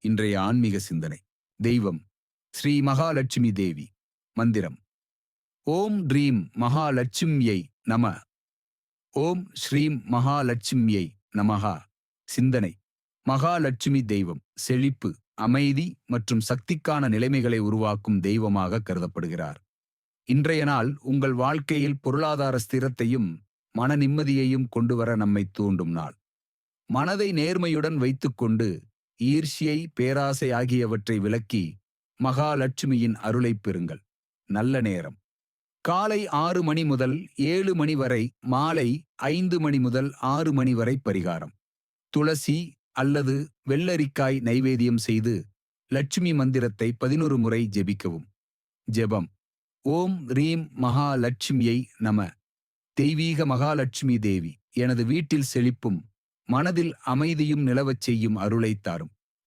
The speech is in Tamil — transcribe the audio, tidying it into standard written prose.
இன்றைய ஆன்மீக சிந்தனை. தெய்வம் ஸ்ரீ மகாலட்சுமி தேவி. மந்திரம்: ஓம் ட்ரீம் மகாலட்சுமியை நம. ஓம் ஸ்ரீம் மகாலட்சுமியை நமஹா. சிந்தனை: மகாலட்சுமி தெய்வம் செழிப்பு, அமைதி மற்றும் சக்திக்கான நிலைமைகளை உருவாக்கும் தெய்வமாக கருதப்படுகிறார். இன்றைய நாள் உங்கள் வாழ்க்கையில் பொருளாதார ஸ்திரத்தையும் மன நிம்மதியையும் கொண்டுவர நம்மை தூண்டும் நாள். மனதை நேர்மையுடன் வைத்துக்கொண்டு ஈர்ஷ்யை, பேராசை ஆகியவற்றை விலக்கி மகாலட்சுமியின் அருளைப் பெறுங்கள். நல்ல நேரம்: காலை 6 மணி முதல் 7 மணி வரை, மாலை 5 மணி முதல் 6 மணி வரை பரிகாரம்: துளசி அல்லது வெள்ளரிக்காய் நைவேத்தியம் செய்து லட்சுமி மந்திரத்தை 11 முறை ஜெபிக்கவும். ஜெபம்: ஓம் ரீம் மகாலட்சுமியை நம. தெய்வீக மகாலட்சுமி தேவி, எனது வீட்டில் செழிப்பும் மனதில் அமைதியும் நிலவச் செய்யும் அருளைத் தாரும்.